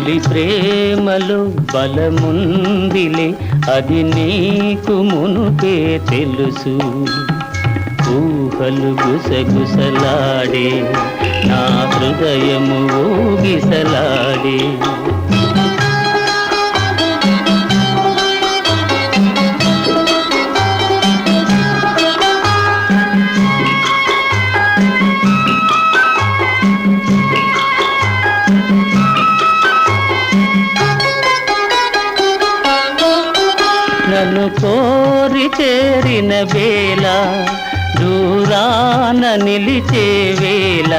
తొలి ప్రేమలో బలముందిలే, అది నీకు మునుపే తెలుసు. ఊహలు గుసగుసలాడే, నా హృదయము ఊగిసలాడే. నన్ను కోరి చేరిన వేళ, దూరాన నిలిచే వేళ,